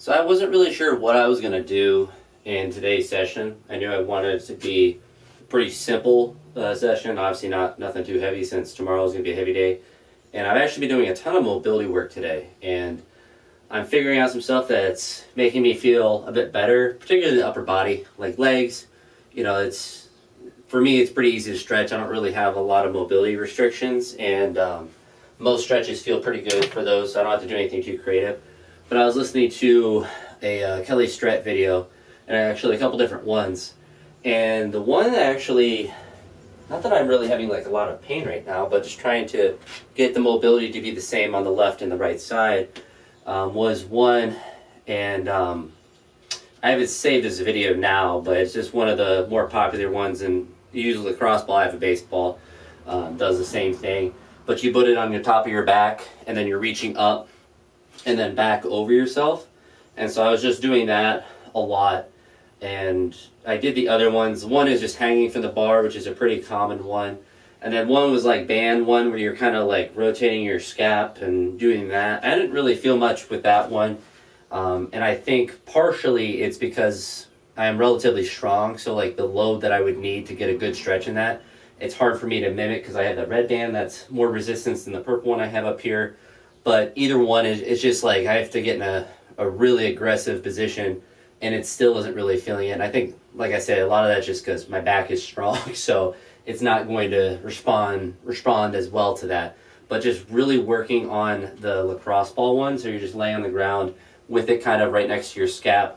So I wasn't really sure what I was going to do in today's session. I knew I wanted it to be a pretty simple session, obviously nothing too heavy since tomorrow is going to be a heavy day. And I've actually been doing a ton of mobility work today, and I'm figuring out some stuff that's making me feel a bit better, particularly the upper body, like legs. You know, it's, for me, it's pretty easy to stretch. I don't really have a lot of mobility restrictions, and most stretches feel pretty good for those, so I don't have to do anything too creative. But I was listening to a Kelly Stret video, and actually a couple different ones. And the one that actually, not that I'm really having like a lot of pain right now, but just trying to get the mobility to be the same on the left and the right side, was one, and I haven't saved this video now, but it's just one of the more popular ones, and usually lacrosse ball, I have a baseball, does the same thing. But you put it on the top of your back, and then you're reaching up and then back over yourself. And so I was just doing that a lot, and I did the other ones. One is just hanging from the bar, which is a pretty common one, and then one was like band one, where you're kind of like rotating your scap and doing that. I didn't really feel much with that one, and I think partially it's because I am relatively strong, so like the load that I would need to get a good stretch in that, it's hard for me to mimic because I have that red band that's more resistance than the purple one I have up here. But either one is just like I have to get in a really aggressive position, and it still isn't really feeling it. And I think, like I said, a lot of that's just because my back is strong, so it's not going to respond as well to that. But just really working on the lacrosse ball one, so you're just laying on the ground with it kind of right next to your scap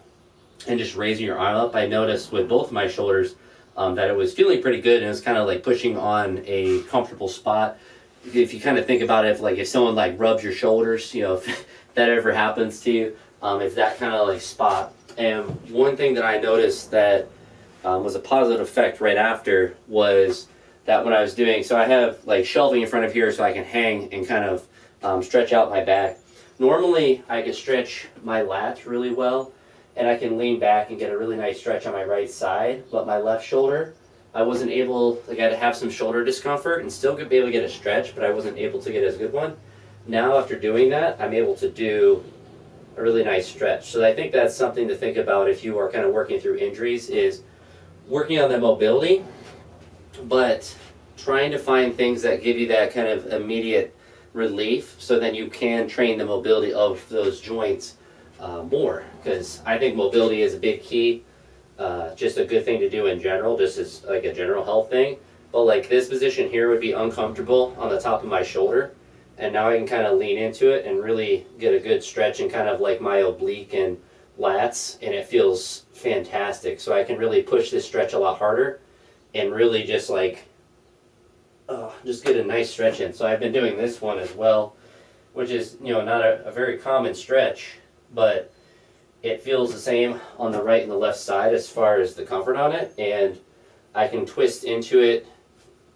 and just raising your arm up. I noticed with both of my shoulders that it was feeling pretty good, and it was kind of like pushing on a comfortable spot. If you kind of think about it, if someone like rubs your shoulders, you know, if that ever happens to you, it's that kind of like spot. And one thing that I noticed that was a positive effect right after was that when I was doing, so I have like shelving in front of here so I can hang and kind of stretch out my back. Normally I could stretch my lats really well, and I can lean back and get a really nice stretch on my right side, but my left shoulder, I wasn't able, like I had to have some shoulder discomfort and still be able to get a stretch, but I wasn't able to get as good one. Now after doing that, I'm able to do a really nice stretch. So I think that's something to think about if you are kind of working through injuries, is working on the mobility, but trying to find things that give you that kind of immediate relief, so then you can train the mobility of those joints more, because I think mobility is a big key. Just a good thing to do in general, just as like a general health thing. But like this position here would be uncomfortable on the top of my shoulder, and now I can kind of lean into it and really get a good stretch in kind of like my oblique and lats, and it feels fantastic. So I can really push this stretch a lot harder and really just like just get a nice stretch in. So I've been doing this one as well, which is, you know, not a very common stretch, but it feels the same on the right and the left side as far as the comfort on it. And I can twist into it,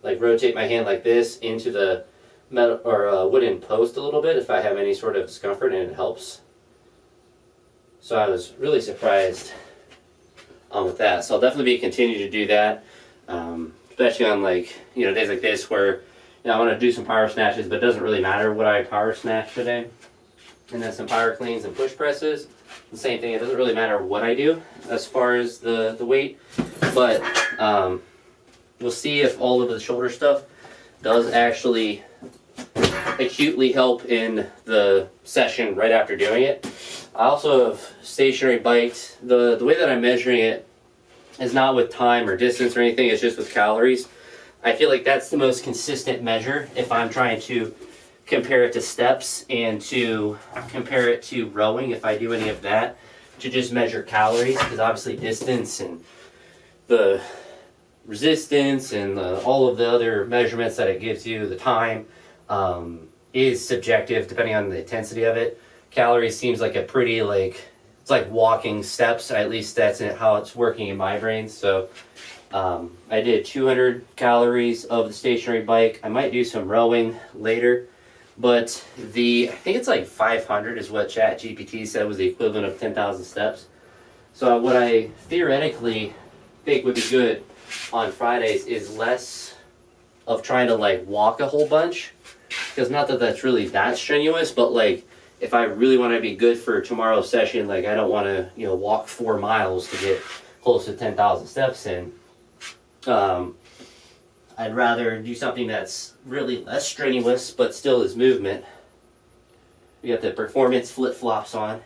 like rotate my hand like this into the metal or wooden post a little bit if I have any sort of discomfort, and it helps. So I was really surprised with that. So I'll definitely continue to do that, especially on like, you know, days like this where, you know, I want to do some power snatches, but it doesn't really matter what I power snatch today. And then some power cleans and push presses. The same thing, it doesn't really matter what I do as far as the weight, but we'll see if all of the shoulder stuff does actually acutely help in the session right after doing it. I also have stationary biked. The way that I'm measuring it is not with time or distance or anything, it's just with calories. I feel like that's the most consistent measure if I'm trying to compare it to steps and to compare it to rowing, if I do any of that, to just measure calories, because obviously distance and the resistance and all of the other measurements that it gives you, the time, is subjective depending on the intensity of it. Calories seems like a pretty, like, it's like walking steps, at least that's how it's working in my brain. So I did 200 calories of the stationary bike. I might do some rowing later, but I think it's like 500 is what ChatGPT said was the equivalent of 10,000 steps. So what I theoretically think would be good on Fridays is less of trying to like walk a whole bunch, because not that that's really that strenuous, but like if I really want to be good for tomorrow's session, like I don't want to, walk 4 miles to get close to 10,000 steps in. I'd rather do something that's really less strenuous, but still is movement. We got the performance flip-flops on.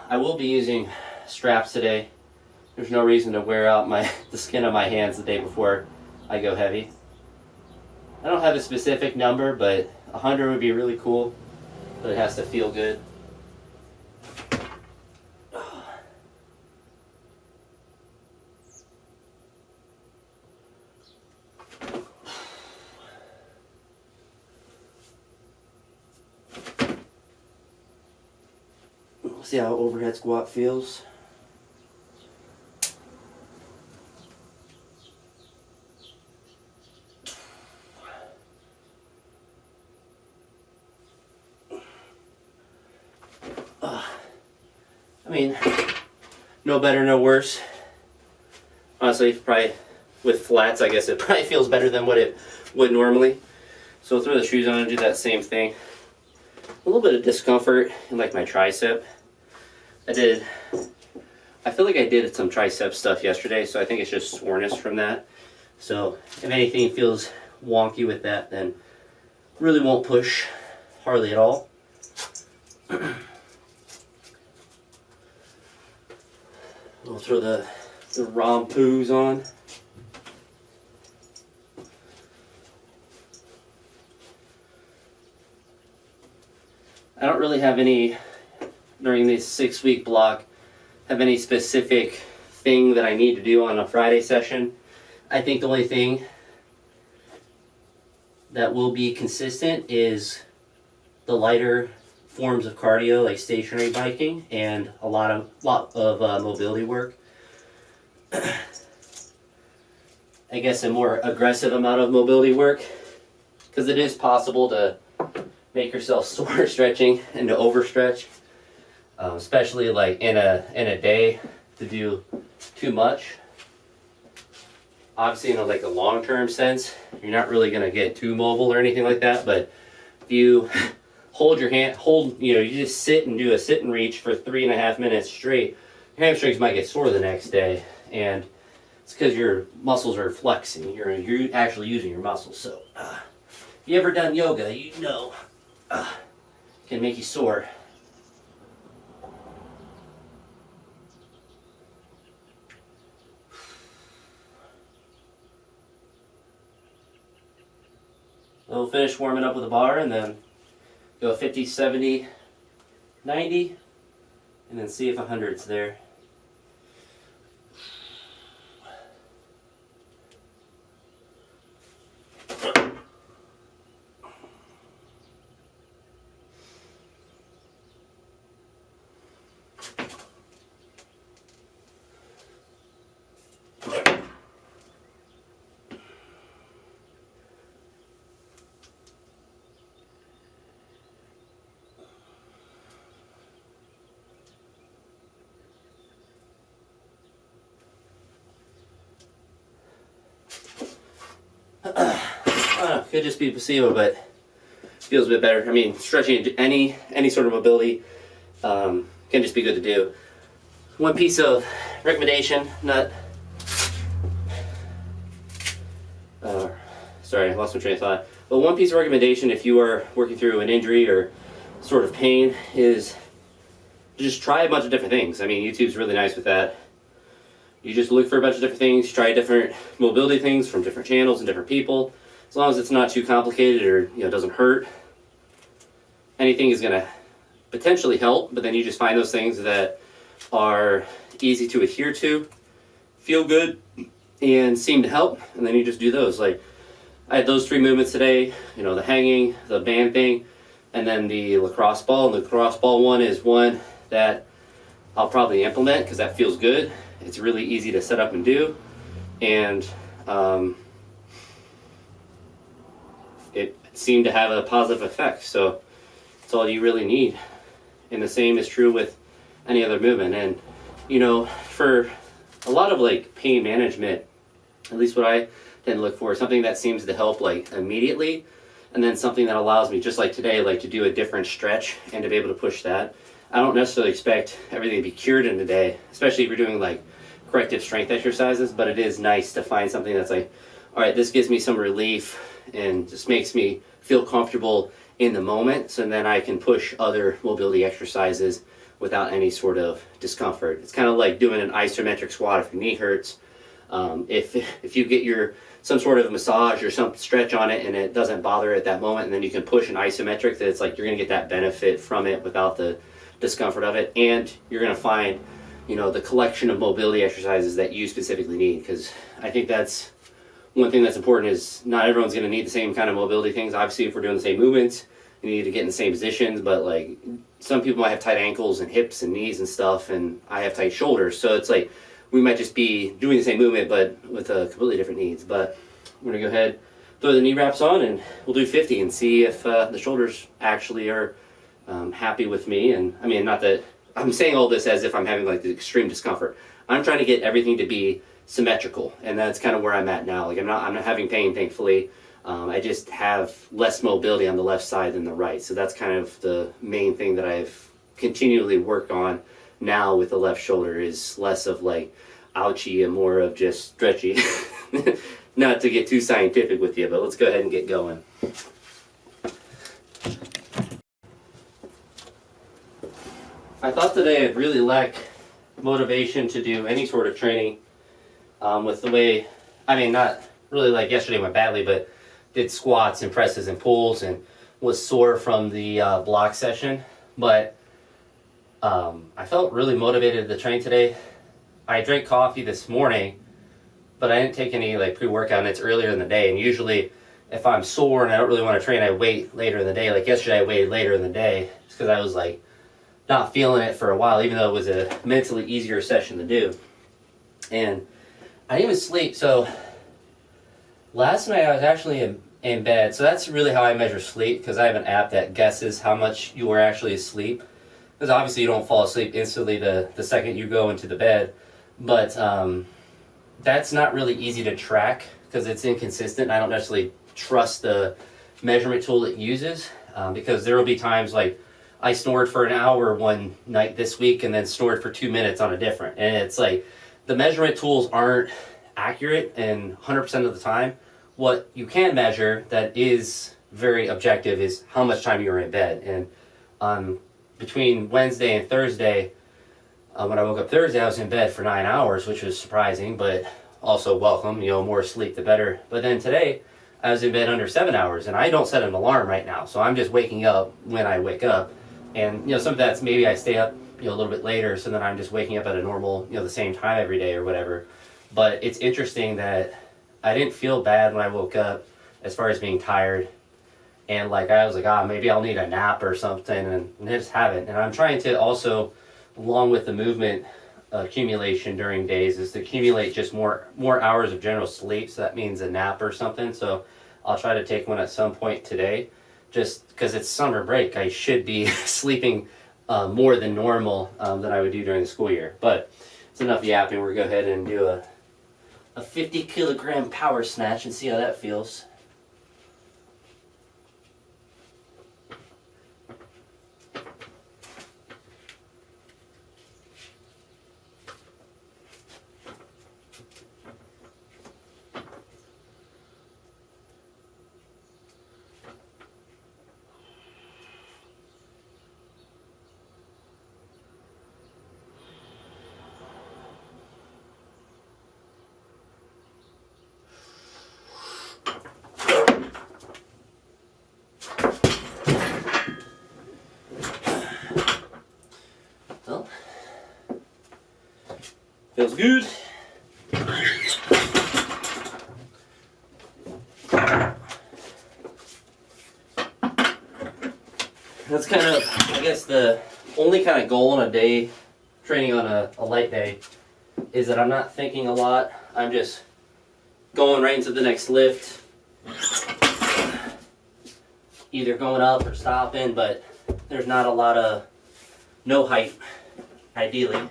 I will be using straps today. There's no reason to wear out the skin of my hands the day before I go heavy. I don't have a specific number, but 100 would be really cool, but it has to feel good. We'll see how overhead squat feels. I mean, no better, no worse. Honestly, probably with flats, I guess it probably feels better than what it would normally. So I'll throw the shoes on and do that same thing. A little bit of discomfort in like my tricep. I feel like I did some tricep stuff yesterday, so I think it's just soreness from that. So if anything feels wonky with that, then really won't push hardly at all. We'll throw the rompoos on. I don't really have any, during this 6-week block, have any specific thing that I need to do on a Friday session. I think the only thing that will be consistent is the lighter forms of cardio like stationary biking and a lot of mobility work. I guess a more aggressive amount of mobility work, because it is possible to make yourself sore stretching and to overstretch, especially like in a day to do too much. Obviously, in a long-term sense, you're not really going to get too mobile or anything like that, but if you you just sit and do a sit and reach for 3.5 minutes straight, your hamstrings might get sore the next day, and it's because your muscles are flexing. You're actually using your muscles. So, if you ever done yoga, you know it can make you sore. We'll finish warming up with a bar and then go 50, 70, 90, and then see if 100's there. Could just be placebo, but feels a bit better. I mean, stretching any sort of mobility can just be good to do. One piece of recommendation, sorry, I lost my train of thought. But one piece of recommendation if you are working through an injury or sort of pain is just try a bunch of different things. I mean, YouTube's really nice with that. You just look for a bunch of different things, try different mobility things from different channels and different people. As long as it's not too complicated or doesn't hurt, anything is going to potentially help. But then you just find those things that are easy to adhere to, feel good, and seem to help, and then you just do those. Like I had those 3 movements today. The hanging, the band thing, and then the lacrosse ball. And the lacrosse ball one is one that I'll probably implement because that feels good. It's really easy to set up and do, and it seemed to have a positive effect. So it's all you really need. And the same is true with any other movement. And for a lot of pain management, at least what I tend to look for, something that seems to help immediately and then something that allows me, just like today, like to do a different stretch and to be able to push that. I don't necessarily expect everything to be cured in a day, especially if you're doing like corrective strength exercises, but it is nice to find something that's like, all right, this gives me some relief and just makes me feel comfortable in the moment, so then I can push other mobility exercises without any sort of discomfort. It's kind of like doing an isometric squat if your knee hurts. If you get some sort of massage or some stretch on it and it doesn't bother at that moment, and then you can push an isometric, that it's like you're going to get that benefit from it without the discomfort of it, and you're going to find, you know, the collection of mobility exercises that you specifically need. Because I think that's one thing that's important, is not everyone's going to need the same kind of mobility things. Obviously, if we're doing the same movements, you need to get in the same positions, but like some people might have tight ankles and hips and knees and stuff, and I have tight shoulders, so it's like we might just be doing the same movement but with completely different needs. But we're going to go ahead, throw the knee wraps on, and we'll do 50 and see if the shoulders actually are happy with me. And I mean, not that I'm saying all this as if I'm having like the extreme discomfort. I'm trying to get everything to be symmetrical, and that's kind of where I'm at now. Like I'm not having pain, thankfully. I just have less mobility on the left side than the right. So that's kind of the main thing that I've continually worked on now with the left shoulder, is less of like ouchy and more of just stretchy. Not to get too scientific with you, but let's go ahead and get going. I thought today I'd really lack motivation to do any sort of training with the way, I mean, not really like yesterday went badly, but did squats and presses and pulls and was sore from the block session. But I felt really motivated to train today. I drank coffee this morning, but I didn't take any like pre-workout, and it's earlier in the day. And usually if I'm sore and I don't really want to train, I wait later in the day. Like yesterday I waited later in the day just because I was like not feeling it for a while, even though it was a mentally easier session to do. And I didn't even sleep. So last night I was actually in bed. So that's really how I measure sleep, because I have an app that guesses how much you are actually asleep. Because obviously you don't fall asleep instantly the second you go into the bed. But that's not really easy to track because it's inconsistent. I don't necessarily trust the measurement tool it uses, because there will be times like I snored for an hour one night this week and then snored for 2 minutes on a different. And it's like the measurement tools aren't accurate and 100% of the time. What you can measure that is very objective is how much time you were in bed. And between Wednesday and Thursday, when I woke up Thursday, I was in bed for 9 hours, which was surprising, but also welcome. You know, more sleep, the better. But then today, I was in bed under 7 hours, and I don't set an alarm right now, so I'm just waking up when I wake up. And, you know, some of that's maybe I stay up, you know, a little bit later, so then I'm just waking up at a normal, you know, the same time every day or whatever. But it's interesting that I didn't feel bad when I woke up as far as being tired. And, like, I was like, maybe I'll need a nap or something, and I just haven't. And I'm trying to also, along with the movement accumulation during days, is to accumulate just more hours of general sleep. So that means a nap or something. So I'll try to take one at some point today, just because it's summer break. I should be sleeping more than normal than I would do during the school year. But it's enough yapping. We're going to go ahead and do a 50 kilogram power snatch and see how that feels. Feels good. That's kind of, I guess, the only kind of goal on a day, training on a light day, is that I'm not thinking a lot. I'm just going right into the next lift, either going up or stopping, but there's not a lot of, no height, ideally.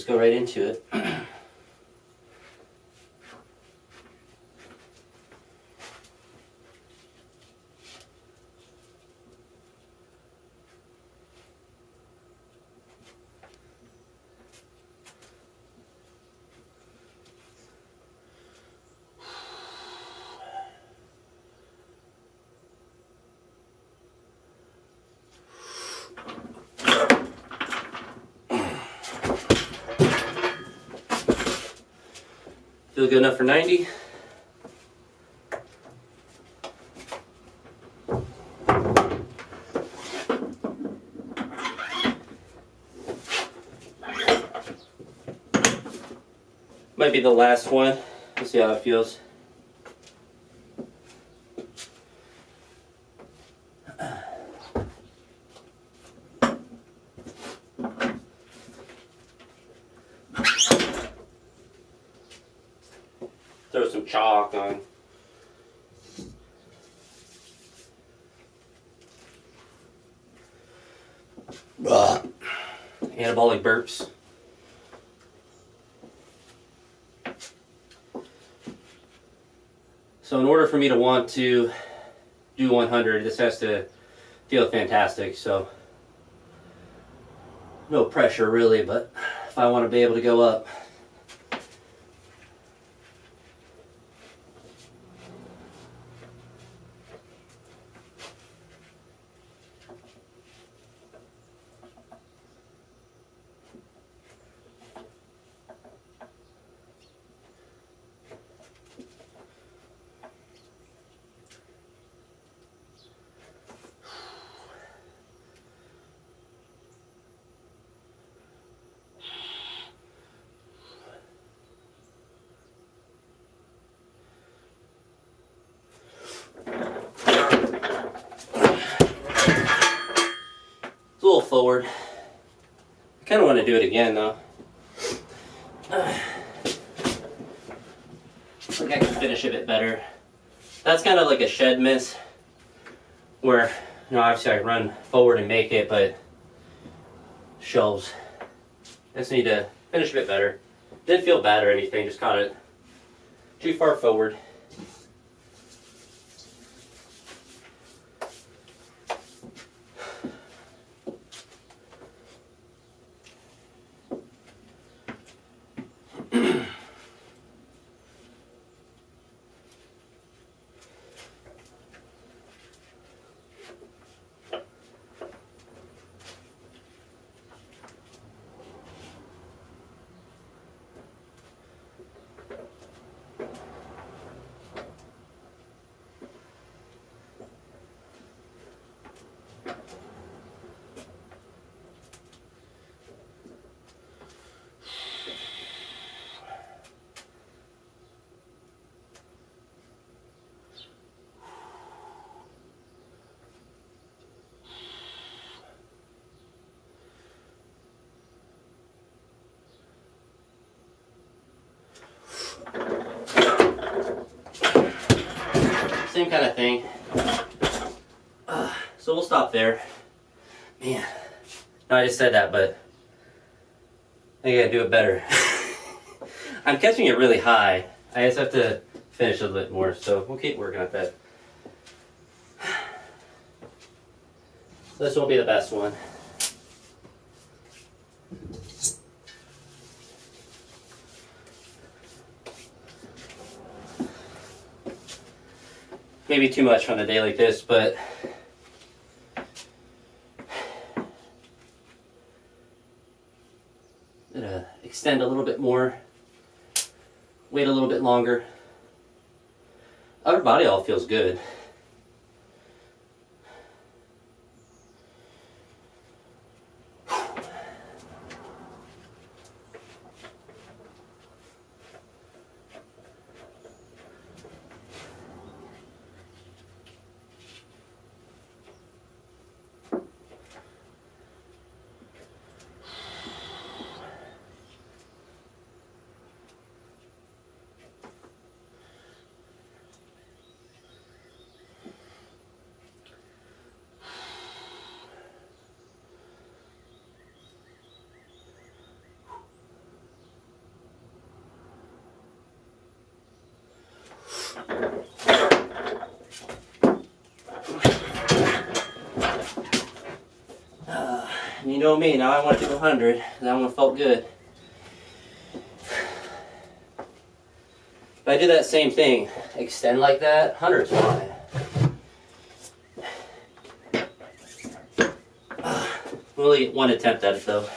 just go right into it. Feel good enough for 90? Might be the last one. We'll see how it feels. Throw some chalk on. Anabolic burps. So in order for me to want to do 100, this has to feel fantastic. So no pressure really, but if I want to be able to go up. A little forward. I kind of want to do it again though. I think I can finish a bit better. That's kind of like a shed miss where, you know, obviously I can run forward and make it, but shelves. I just need to finish a bit better. Didn't feel bad or anything, just caught it too far forward. Same kind of thing. So we'll stop there. Man, no, I just said that, but I think I gotta do it better. I'm catching it really high. I just have to finish a little bit more, so we'll keep working at that. So this won't be the best one. Maybe too much on a day like this, but I'm gonna extend a little bit more, wait a little bit longer. Upper body all feels good. know me, now I want to do 100. That one felt good. If I do that same thing, extend like that, 100's fine. We'll only get one attempt at it though.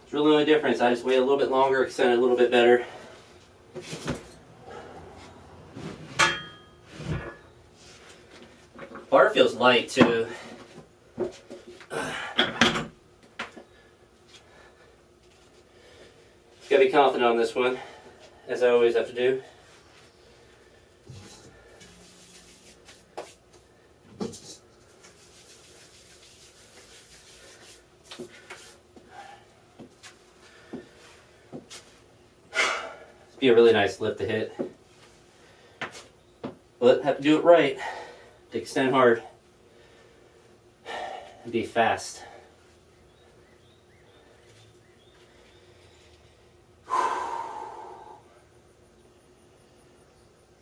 It's really the only difference. I just wait a little bit longer, extend it a little bit better. Bar feels light too. Gotta be confident on this one, as I always have to do. It'd be a really nice lift to hit. But have to do it right to extend hard and be fast.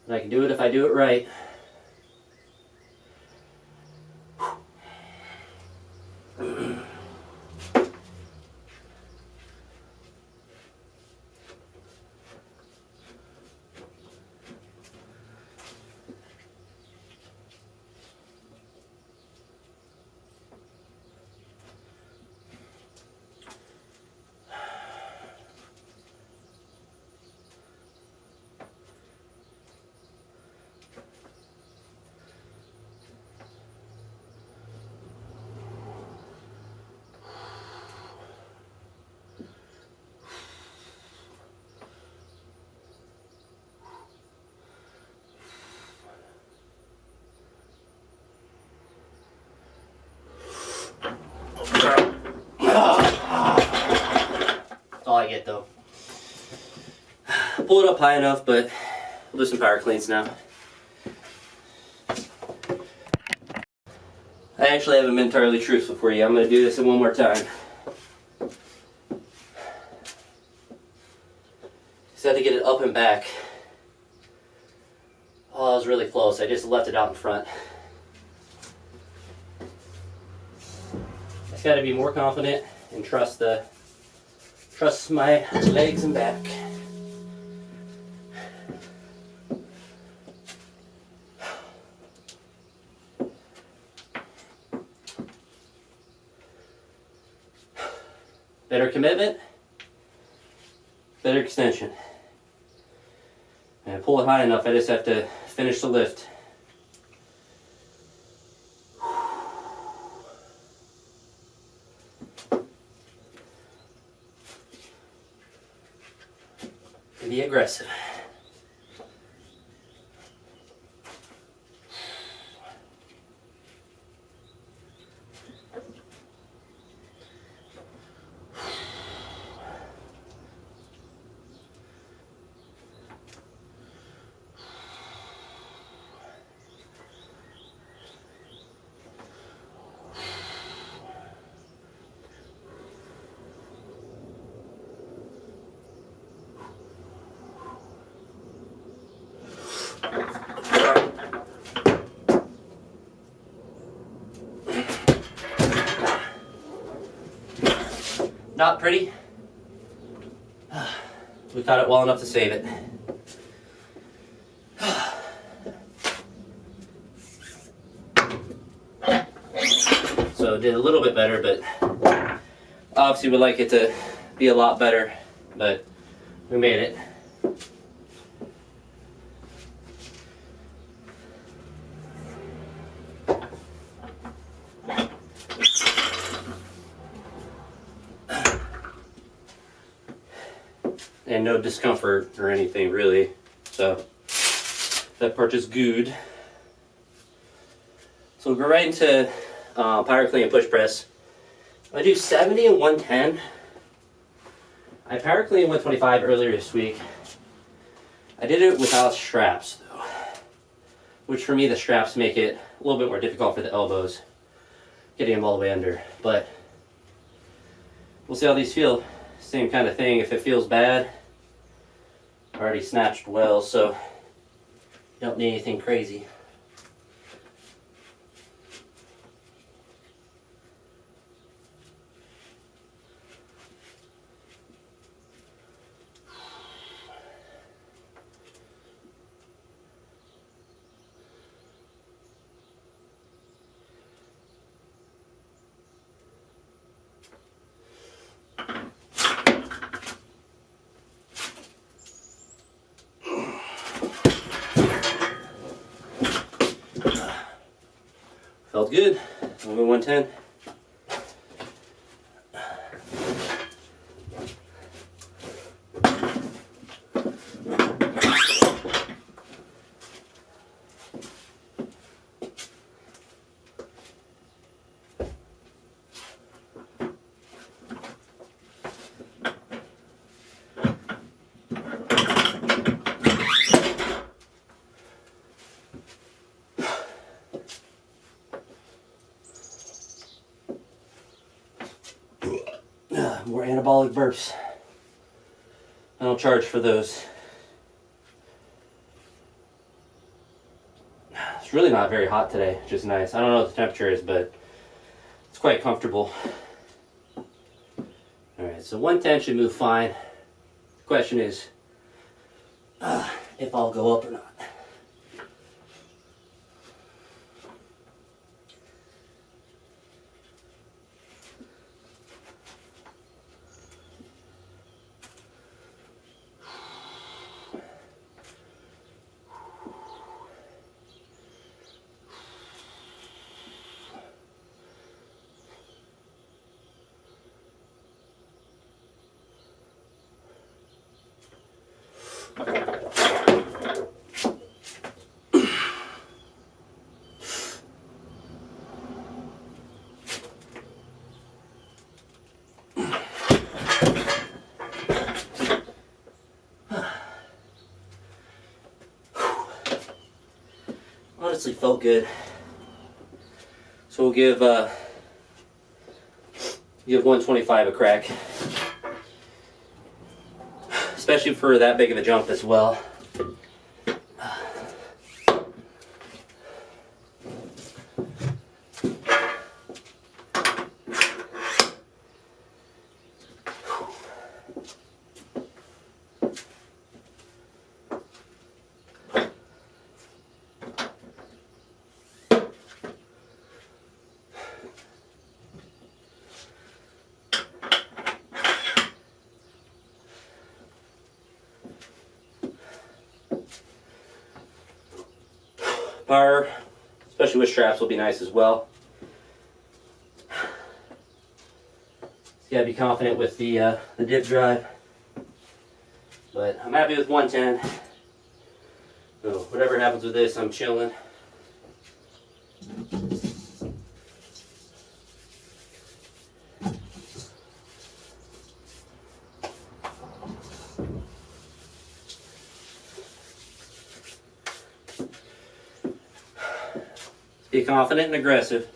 And I can do it if I do it right. That's all I get though. Pull it up high enough, but we'll do some power cleans now. I actually haven't been entirely truthful for you. I'm going to do this one more time. Just had to get it up and back. Oh, that was really close. I just left it out in front. Just got to be more confident and trust my legs and back. Better commitment, better extension. And I pull it high enough, I just have to finish the lift. And be aggressive. Not pretty. We caught it well enough to save it. So it did a little bit better, but obviously we'd like it to be a lot better, but we made it. And no discomfort or anything really, so that part is good. So we'll go right into power clean and push press. I do 70 and 110. I power clean 125 earlier this week. I did it without straps though, which for me the straps make it a little bit more difficult for the elbows, getting them all the way under. But we'll see how these feel. Same kind of thing. If it feels bad, already snatched well, so Don't need anything crazy. Felt good. Only 110. More anabolic burps. I don't charge for those. It's really not very hot today, which is nice. I don't know what the temperature is, but it's quite comfortable. Alright, so 110 should move fine. The question is if I'll go up or not. Honestly felt good. So we'll give 125 a crack. Especially for that big of a jump as well. Power, especially with straps, will be nice as well. You gotta be confident with the dip drive. But I'm happy with 110. So whatever happens with this, I'm chilling. Be confident and aggressive.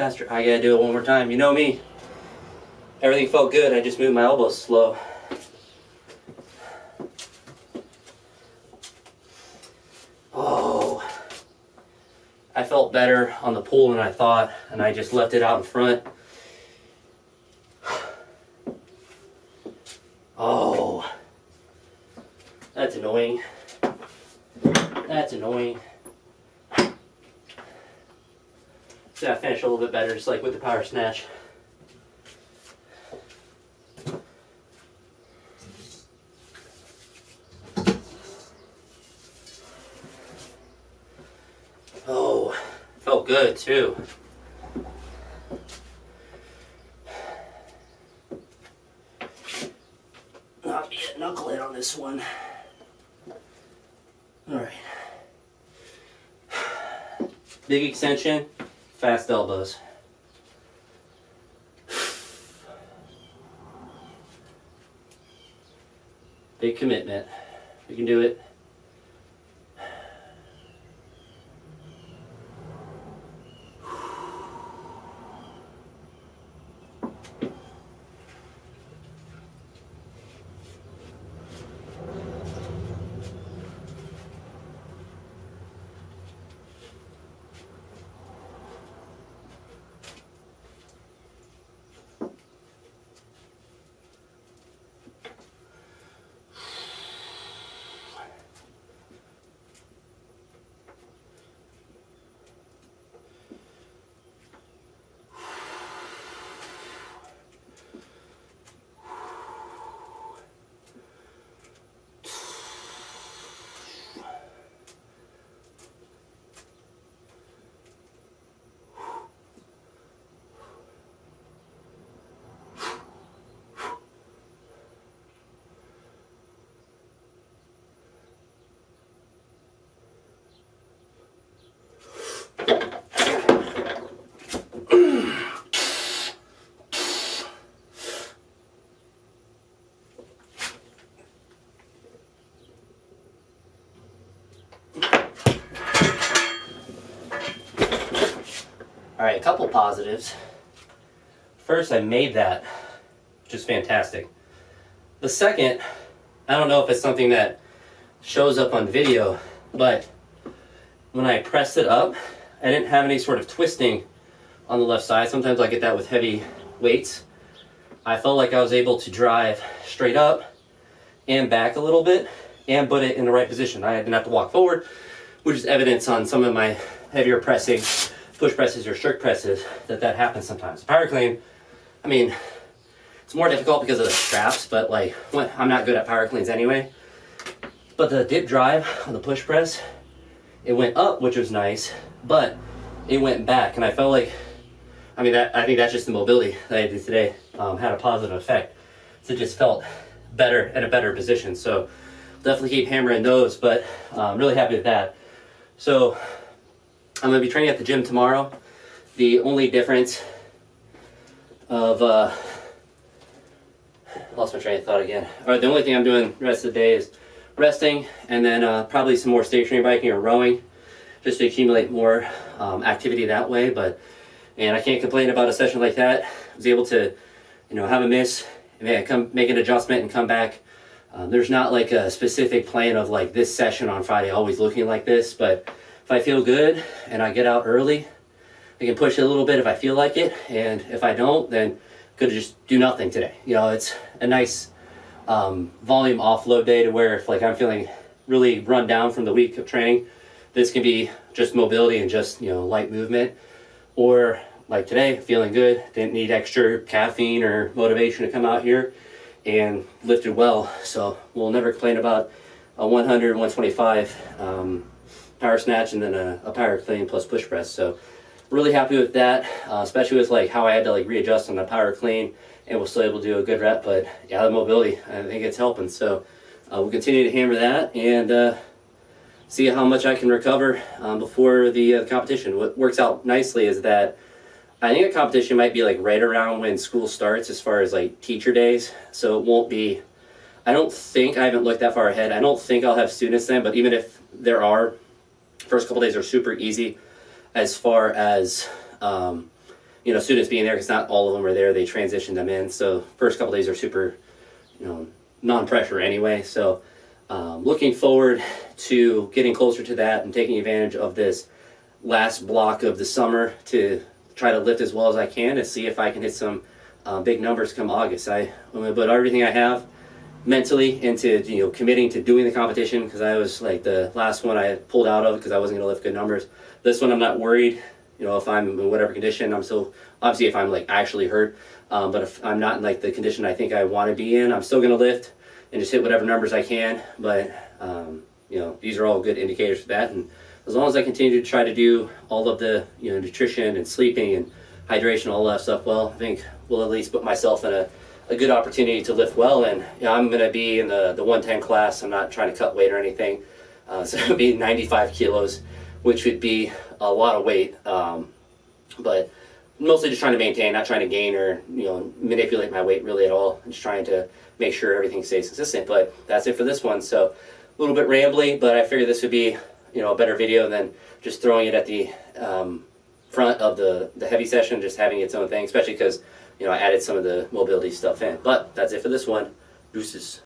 faster. I gotta do it one more time. You know me. Everything felt good. I just moved my elbows slow. Oh, I felt better on the pull than I thought, and I just left it out in front. Oh, that's annoying. That's annoying. So I finished a little bit better, just like with the power snatch. Oh, felt good too. Not be a knucklehead on this one. All right. Big extension, fast elbows. Big commitment. We can do it. All right, a couple positives. First, I made that, which is fantastic. The second, I don't know if it's something that shows up on video, but when I pressed it up, I didn't have any sort of twisting on the left side. Sometimes I get that with heavy weights. I felt like I was able to drive straight up and back a little bit and put it in the right position. I didn't have to walk forward, which is evidence on some of my heavier pressing, push presses or strict presses, that happens sometimes. Power clean, I mean, it's more difficult because of the straps, but like, I'm not good at power cleans anyway. But the dip drive on the push press, it went up, which was nice, but it went back, and I felt like, I mean, I think that's just the mobility that I did today had a positive effect. So it just felt better at a better position. So definitely keep hammering those, but I'm really happy with that. So I'm gonna be training at the gym tomorrow. The only difference of, lost my train of thought again. All right, the only thing I'm doing the rest of the day is resting, and then probably some more stationary biking or rowing, just to accumulate more activity that way. And I can't complain about a session like that. I was able to, have a miss, and then make an adjustment and come back. There's not like a specific plan of like this session on Friday always looking like this, but if I feel good and I get out early, I can push it a little bit if I feel like it, and if I don't, then could just do nothing today. It's a nice volume offload day to where if like I'm feeling really run down from the week of training, this can be just mobility and just light movement. Or like today, feeling good, didn't need extra caffeine or motivation to come out here, and lifted well. So we'll never complain about a 100, 125 power snatch and then a power clean plus push press. So really happy with that, especially with like how I had to like readjust on the power clean, and we're still able to do a good rep. But yeah, the mobility, I think it's helping. So we'll continue to hammer that and see how much I can recover before the competition. What works out nicely is that I think a competition might be like right around when school starts as far as like teacher days. So it won't be, I haven't looked that far ahead. I don't think I'll have students then, but even if there are, first couple days are super easy as far as, students being there, because not all of them are there. They transitioned them in. So first couple days are super, non-pressure anyway. So looking forward to getting closer to that and taking advantage of this last block of the summer to try to lift as well as I can and see if I can hit some big numbers come August. I'm going to put everything I have mentally into committing to doing the competition, because I was like the last one I pulled out of because I wasn't going to lift good numbers. This one I'm not worried. If I'm in whatever condition, I'm still, obviously if I'm like actually hurt, but if I'm not in like the condition I think I want to be in, I'm still going to lift and just hit whatever numbers I can. But these are all good indicators for that. And as long as I continue to try to do all of the nutrition and sleeping and hydration, all that stuff well, I think we'll at least put myself in a good opportunity to lift well. And I'm going to be in the 110 class. I'm not trying to cut weight or anything, so it'll be 95 kilos, which would be a lot of weight, but mostly just trying to maintain, not trying to gain or manipulate my weight really at all. I'm just trying to make sure everything stays consistent. But that's it for this one. So a little bit rambly, but I figured this would be a better video than just throwing it at the front of the heavy session, just having its own thing, especially because I added some of the mobility stuff in. But that's it for this one. Deuces.